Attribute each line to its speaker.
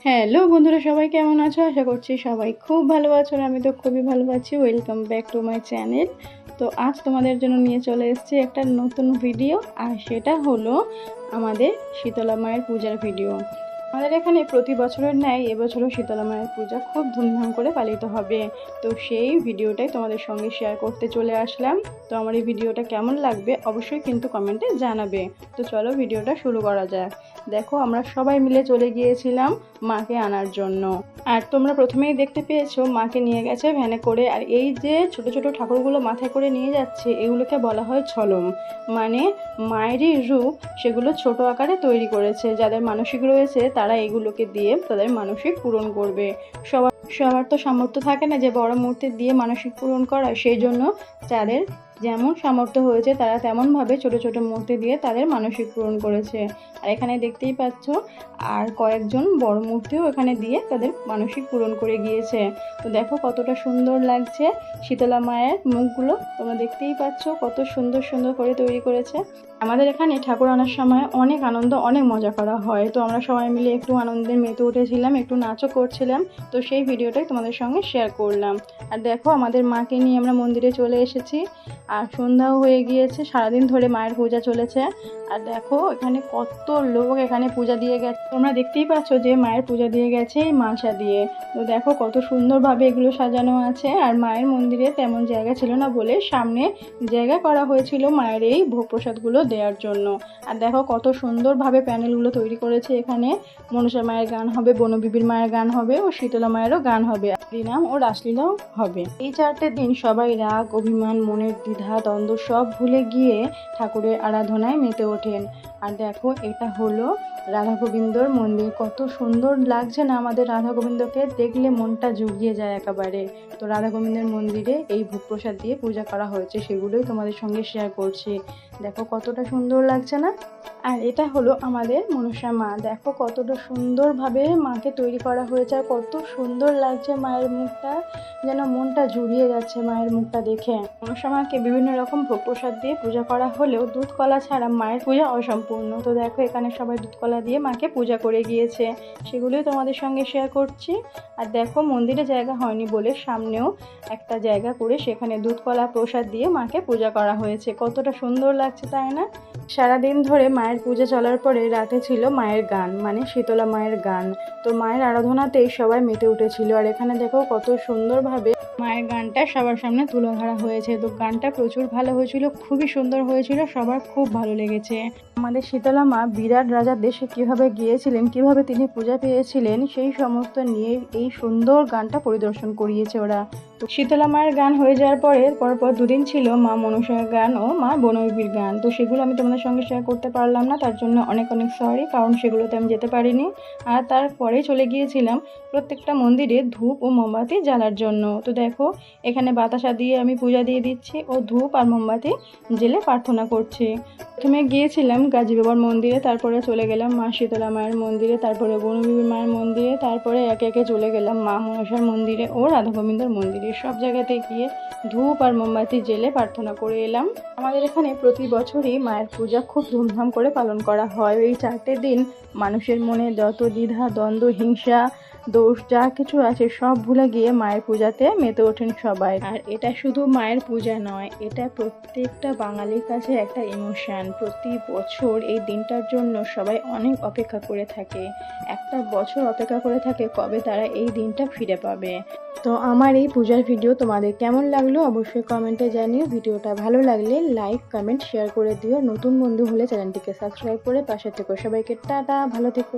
Speaker 1: Hello বন্ধুরা, সবাই কেমন আছো? আশা করছি সবাই খুব ভালো আছো। আর আমি তো খুবই ভালো আছি। Welcome back to my channel. তো আজ তোমাদের জন্য নিয়ে চলে এসেছি একটা নতুন ভিডিও, আর সেটা হলো আমাদের শীতলা মায়ের পূজার ভিডিও। আমাদের এখানে প্রতি বছরের ন্যায় এবছরও শীতলা মায়ের পূজা খুব ধুমধাম করে পালিত হবে। তো সেই ভিডিওটাই তোমাদের সঙ্গে শেয়ার করতে চলে আসলাম। তো আমার এই ভিডিওটা কেমন লাগবে অবশ্যই কিন্তু কমেন্টে জানাবে। তো চলো ভিডিওটা শুরু করা যাক। দেখো, আমরা সবাই মিলে চলে গিয়েছিলাম মাকে আনার জন্য। আর তোমরা প্রথমেই দেখতে পেয়েছো মাকে নিয়ে গেছে ভ্যানে করে। আর এই যে ছোট ছোট ঠাকুরগুলো মাথায় করে নিয়ে যাচ্ছে, এগুলোকে বলা হয় ছলম। মানে মায়েরই রূপ, সেগুলো ছোট আকারে তৈরি করেছে। যাদের মানসিক রয়েছে তারা এগুলোকে দিয়ে তাদের মানসিক পূরণ করবে। সবার তো সামর্থ্য থাকে না যে বড় মূর্তি দিয়ে মানসিক পূরণ করা, সেই জন্য যাদের যেমন সামর্থ্য হয়েছে তারা তেমনভাবে ছোট ছোট মূর্তি দিয়ে তাদের মানসিক পূরণ করেছে। আর এখানে দেখতেই পাচ্ছ আর কয়েকজন বড় মূর্তিও এখানে দিয়ে তাদের মানসিক পূরণ করে গিয়েছে। তো দেখো কতটা সুন্দর লাগছে শীতলা মায়ের মুখগুলো, তোমরা দেখতেই পাচ্ছ কত সুন্দর সুন্দর করে তৈরি করেছে। আমাদের এখানে ঠাকুর আনার সময় অনেক আনন্দ, অনেক মজা করা হয়। তো আমরা সবাই মিলে একটু আনন্দে মেতে উঠেছিলাম, একটু নাচও করছিলাম। তো সেই ভিডিওটাই তোমাদের সঙ্গে শেয়ার করলাম। আর দেখো আমাদের মাকে নিয়ে আমরা মন্দিরে চলে এসেছি, আর সন্ধ্যাও হয়ে গিয়েছে। সারাদিন ধরে মায়ের পূজা চলেছে। আর দেখো এখানে কত লোক এখানে পূজা দিয়ে গেছে। তোমরা দেখতেই পাচ্ছ যে মায়ের পূজা দিয়ে গেছে এই মালসা দিয়ে। তো দেখো কত সুন্দরভাবে এগুলো সাজানো আছে। আর মায়ের মন্দিরে তেমন জায়গা ছিল না বলে সামনে জায়গা করা হয়েছিল মায়ের এই ভোগ প্রসাদগুলো দেওয়ার জন্য। আর দেখো কত সুন্দরভাবে প্যানেলগুলো তৈরি করেছে। এখানে মনসা মায়ের গান হবে, বনবিবির মায়ের গান হবে, ও শীতলা মায়েরও গান হবে, হরিনাম ও রাসলীলাও হবে। এই 4টে দিন সবাই রাগ, অভিমান, মনের দ্বিধা দ্বন্দ্ব সব ভুলে গিয়ে ঠাকুরের আরাধনায় মেতে ওঠেন। আর দেখো এটা হলো রাধা গোবিন্দর মন্দির। কত সুন্দর লাগছে না আমাদের রাধা গোবিন্দকে দেখলে, মনটা জুড়িয়ে যায় একেবারে। তো রাধা গোবিন্দের মন্দিরে এই ভোগ প্রসাদ দিয়ে পূজা করা হয়েছে, সেগুলোই তোমাদের সঙ্গে শেয়ার করছি। দেখো কতটা সুন্দর লাগছে না। আর এটা হলো আমাদের মনসা মা। দেখো কতটা সুন্দরভাবে মাকে তৈরি করা হয়েছে, আর কত সুন্দর লাগছে মায়ের মুখটা, যেন মনটা জুড়িয়ে যাচ্ছে মায়ের মুখটা দেখে। মনসা মাকে বিভিন্ন রকম ভোগ প্রসাদ দিয়ে পূজা করা হলেও দুধ কলা ছাড়া মায়ের পূজা অসম্পূর্ণ। তো দেখো এখানে সবাই দুধ কলা দিয়ে মাকে পূজা করে গিয়েছে, সেগুলোই তোমাদের সঙ্গে শেয়ার করছি। আর দেখো মন্দিরে জায়গা হয়নি বলে সামনেও একটা জায়গা করে সেখানে দুধ কলা প্রসাদ দিয়ে মাকে পূজা করা হয়েছে। কতটা সুন্দর লাগছে তাই না? সারাদিন ধরে মায়ের পূজা চলার পরে রাতে ছিল মায়ের গান, মানে শীতলা মায়ের গান। তো মায়ের আরাধনাতেই সবাই মেতে উঠেছিল। আর এখানে দেখো কত সুন্দরভাবে মায়ের গানটা সবার সামনে তুলে ধরা হয়েছে। তো গানটা প্রচুর ভালো হয়েছিল, খুবই সুন্দর হয়েছিল, সবার খুব ভালো লেগেছে। আমাদের শীতলা মা বিরাট রাজার দেশে কিভাবে গিয়েছিলেন, কিভাবে তিনি পূজা পেয়েছিলেন, সেই সমস্ত নিয়ে এই সুন্দর গানটা পরিদর্শন করিয়েছে ওরা। তো শীতলা মায়ের গান হয়ে যাওয়ার পরে পরপর দুদিন ছিল মা মনসার গান ও মা বনবিবির গান। তো সেগুলো আমি তোমাদের সঙ্গে শেয়ার করতে পারলাম না, তার জন্য অনেক অনেক সরি, কারণ সেগুলোতে আমি যেতে পারিনি। আর তারপরে চলে গিয়েছিলাম প্রত্যেকটা মন্দিরে ধূপ ও মোমবাতি জ্বালার জন্য। তো দেখো এখানে বাতাসা দিয়ে আমি পূজা দিয়ে দিচ্ছি ও ধূপ আর মোমবাতি জেলে প্রার্থনা করছি। প্রথমে গিয়েছিলাম গাজী বাবার মন্দিরে, তারপরে চলে গেলাম মা শীতলা মায়ের মন্দিরে, তারপরে বনবিবির মায়ের মন্দিরে, তারপরে একে একে চলে গেলাম মা মনসার মন্দিরে ও রাধা গোবিন্দর মন্দিরে। সব জায়গাতে গিয়ে ধূপ আর মোমবাতি জেলে প্রার্থনা করে এলাম। আমাদের এখানে প্রতি বছরই মায়ের পূজা খুব ধুমধাম করে পালন করা হয়। এই 4টে দিন মানুষের মনে যত দ্বিধা দ্বন্দ্ব, হিংসা, দোষ যা কিছু আছে সব ভুলে গিয়ে মায়ের পূজাতে মেতে ওঠেন সবাই। আর এটা শুধু মায়ের পূজা নয়, এটা প্রত্যেকটা বাঙালির কাছে একটা ইমোশন। প্রতি বছর এই দিনটার জন্য সবাই অনেক অপেক্ষা করে থাকে, একটা বছর অপেক্ষা করে থাকে কবে তারা এই দিনটা ফিরে পাবে। তো আমার এই পূজার ভিডিও তোমাদের কেমন লাগলো অবশ্যই কমেন্টে জানিও। ভিডিওটা ভালো লাগলে লাইক, কমেন্ট, শেয়ার করে দিও। নতুন বন্ধু হলে চ্যানেলটিকে সাবস্ক্রাইব করে পাশে থেকো। সবাইকে টাটা, ভালো থেকো।